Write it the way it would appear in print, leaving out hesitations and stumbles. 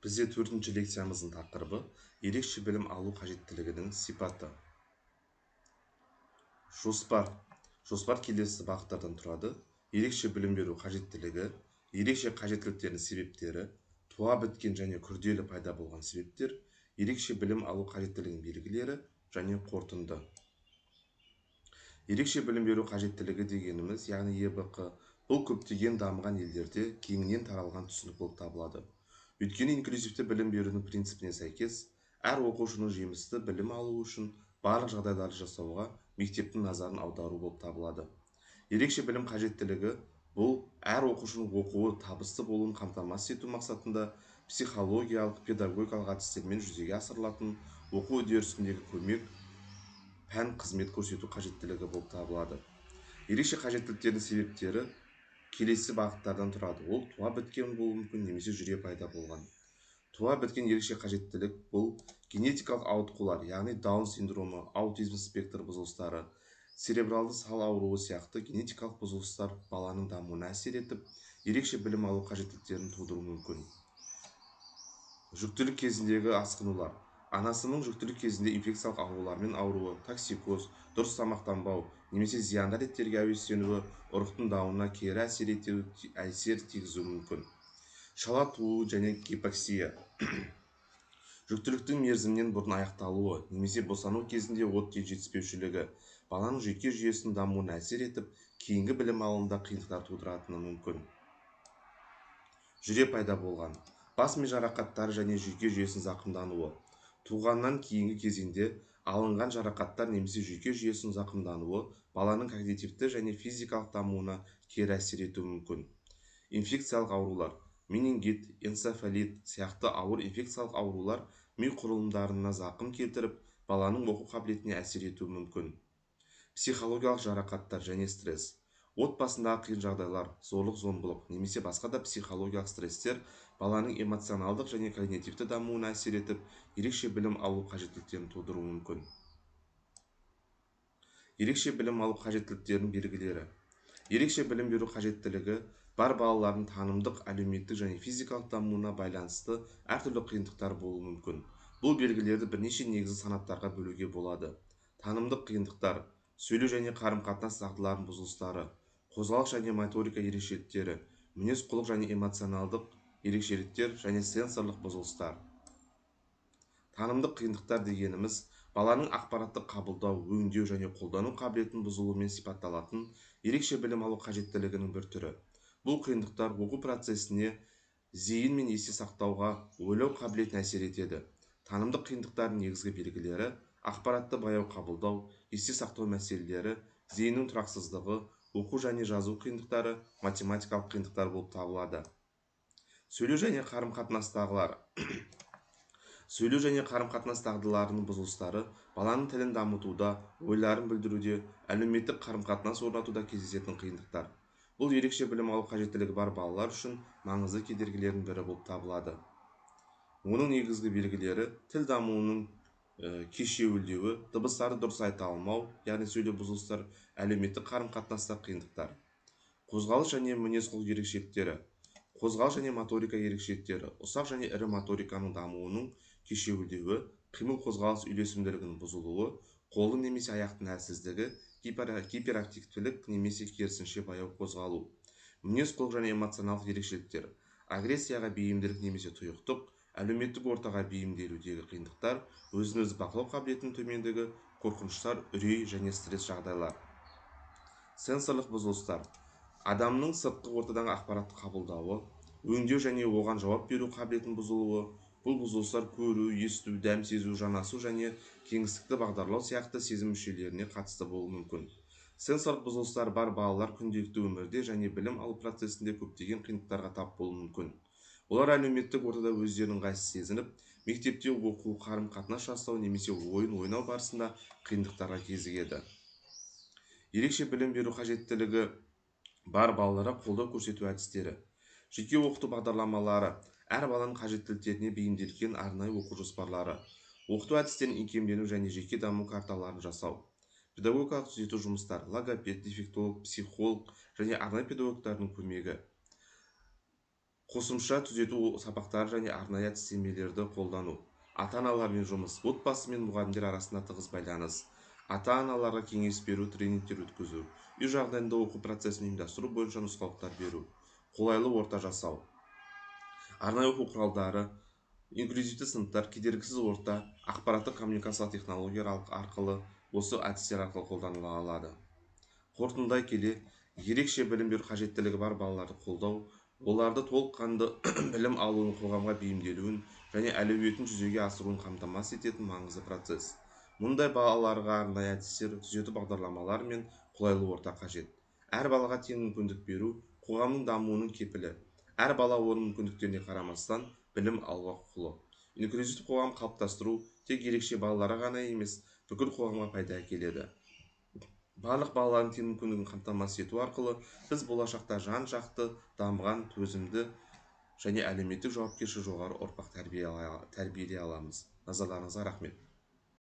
Бізде 4-ші лекциямыздың тақырыбы ерекше білім алу қажеттілігінің сипаты. Жоспар келесі бағыттардан тұрады. Ерекше білім беру қажеттілігі, ерекше қажеттіліктердің себептері, туа біткен және күрделі пайда болған себептер, ерекше білім алу қажеттілігінің белгілері және қорытынды. Ерекше білім беру қажеттілігі дегеніміз, яғни ЕБQ, бұл көптеген дамыған елдерде кеңінен таралған түсінік болып табылады. Өйткені инклюзивті білім берудің принципіне сәйкес, әр оқушының жемісті білім алу үшін барлық жағдайларды жасауға мектептің назарын аудару болып табылады. Ерекше білім қажеттілігі бұл әр оқушының оқуы табысты болуын қамтамасыз ету мақсатында психологиялық, педагогикалық әдістермен жүзеге асырылатын оқу үдерісіндегі көмек, пән қызмет көрсету қажеттілігі болып табылады. Ерекше қажеттіліктердің себептері келесі бағыттардан тұрады. Ол туа біткен болуы мүмкін, немесе жүре пайда болған. Туа біткен ерекше қажеттілік бұл генетикалық ауытқулар, яғни Даун синдромы, аутизм спектр бұзылыстары, церебралды сал ауруы сияқты генетикалық бұзылыстар баланың дамуына әсер етіп, ерекше білім алу қажеттіліктерін тудыруы мүмкін. Жүктілік кезіндегі асқынулар. Анасының жүктілік кезінде инфекциялық аурулармен ауруы, токсикоз, дұрыс тамақтанбау, немесе зиянды әдеттерге әуестенуі ұрықтың дамуына кері әсер тигізуі мүмкін. Шала туу және гипоксия. Жүктіліктің мерзімнен бұрын аяқталуы, немесе босану кезінде оттек жетіспеушілігі баланың жүйке жүйесінің дамуына әсер етіп, кейінгі білім алуында қиындықтар тудыратыны мүмкін. Жүре пайда болған. Бас ми жарақаттары және жүйке жүйесінің зақымдануы. Туғаннан кейінгі кезеңде алынған жарақаттар немесе жүйке жүйесінің зақымдануы баланың когнитивті және физикалық дамуына кері әсер етуі мүмкін. Инфекциялық аурулар. Менингит, энцефалит сияқты ауыр инфекциялық аурулар ми құрылымдарына зақым келтіріп, баланың оқу қабілетіне әсер етуі мүмкін. Психологиялық жарақаттар және стресс. Отбасындағы қиын жағдайлар, зорлық-зомбылық немесе басқа да психологиялық стресстер баланың эмоционалдық және когнитивті дамуына әсер етіп, ерекше білім алу қажеттіліктерін тудыруы мүмкін. Ерекше білім алу қажеттіліктерінің белгілері. Ерекше білім беру қажеттілігі бар балалардың танымдық, әлеуметтік және физикалық дамуына байланысты әртүрлі қиындықтар болуы мүмкін. Бұл белгілерді бірнеше негізгі санаттарға бөлуге болады. Танымдық қиындықтар, сөйлеу және қарым-қатынас дағдыларының бұзылыстары, қозғалыс және моторика ерекшеліктері, мінез құлық және эмоционалдық ерекшеліктер және сенсорлық бұзылыстар. Танымдық қиындықтар дегеніміз баланың ақпаратты қабылдау, өңдеу және қолдану қабілетінің бұзылуымен сипатталатын ерекше білім алу қажеттілігінің бір түрі. Бұл қиындықтар оқу процесіне, зейін мен есте сақтауға, ойлау қабілетіне әсер етеді. Танымдық қиындықтардың негізгі белгілері ақпаратты баяу қабылдау, есте сақтау мәселелері, зейіннің тұрақсыздығы, оқу және жазу қиындықтары, математикалық қиындықтар болып табылады. Сөйлеу және қарым-қатынас дағдыларының бұзылыстары баланың тілін дамытуда, ойларын білдіруде, әлеуметтік қарым-қатынас орнатуда кездесетін қиындықтар. Бұл ерекше білім алу қажеттілігі бар балалар үшін маңызды кедергілердің бірі болып табылады. Оның негізгі белгілері тіл дамуының кешеуілдеуі, дыбыстарды дұрыс айта алмау, яғни сөйлеу бұзылыстар, әлеуметтік қарым-қатынаста қиындықтар. Қозғалыс және мінез құлық ерекшеліктері. Қозғалыс және моторика ерекшеліктері, ұсақ және ірі моториканың дамуының кешеуілдеуі, қимыл қозғалыс үйлесімділігінің бұзылуы, қолдың немесе аяқтың әлсіздігі, гиперактивтілік немесе керісінше баяу қозғалу. Мінез құлық және эмоционалдық ерекшеліктер. Агрессияға бейімділік немесе тұйықтық, әлеуметтік ортаға бейімделудегі қиындықтар, өзін-өзі бақылау қабілетінің төмендігі, қорқыныштар, үрей және стресс жағдайлар. Сенсорлық бұзылыстар. Адамның сыртқы ортадан ақпаратты қабылдауы, өңдеу және оған жауап беру қабілетінің бұзылуы. Бұл бұзылыстар көру, есту, дәм сезу, жанасу және кеңістікті бағдарлау сияқты сезім мүшелеріне қатысты болуы мүмкін. Сенсорлық бұзылыстар бар балалар күнделікті өмірде және білім алу процесінде көптеген қиындықтарға тап болуы мүмкін. Олар әлеуметтік ортада өздерінің ыңғайсыз сезініп, мектепте оқу, қарым-қатынас жасау немесе ойын ойнау барысында қиындықтарға кезігеді. Ерекше білім беру қажеттілігі бар балаларға қолдау көрсету әдістері. Жеке оқыту бағдарламалары, әр баланың қажеттіліктеріне бейімделген арнайы оқу жоспарлары, оқыту әдістерін икемдену және жеке даму карталарын жасау. Педагогикалық түзету жұмыстары, логопед, дефектолог, психолог және арнайы педагогтардың көмегі. қосымша түзету сабақтары және арнайы әдістемелерді қолдану. Ата-аналармен жұмыс. Отбасы мен мұғалімдер арасында тығыз байланыс. Ата-аналарға кеңес беру, тренингтер өткізу. Үй жағдайында оқу процесін ұйымдастыру бойынша нұсқаулықтар беру. Қолайлы орта жасау. Арнайы оқу құралдары, инклюзивті сыныптар, кедергісіз орта, ақпараттық коммуникациялық технологиялар арқылы осы әдістер арқылы қолданыла алады. Қорытындылай келе, ерекше білім беру қажеттілігі бар балаларды қолдау, оларды толыққанды білім алуын, қоғамға бейімделуін және әлеуетін жүзеге асыруын қамтамасыз ететін маңызды процесс. Мұндай балаларға арнайы әдістер, түзету бағдарламалар мен қолайлы орта қажет. Әр балаға тең мүмкіндік беру қоғамның дамуының кепілі. Әр бала оның мүмкіндіктеріне қарамастан білім алуға құқылы. Инклюзивті қоғам қалыптастыру тек ерекше балаларға ғана емес, бүкіл қоғамға пайда әкеледі. Барлық балалардың тең мүмкіндігін қамтамасыз ету арқылы біз болашақта жан-жақты дамыған, төзімді және әлеуметтік жауапкершілігі жоғары ұрпақ тәрбиелей аламыз. Назарларыңызға рахмет.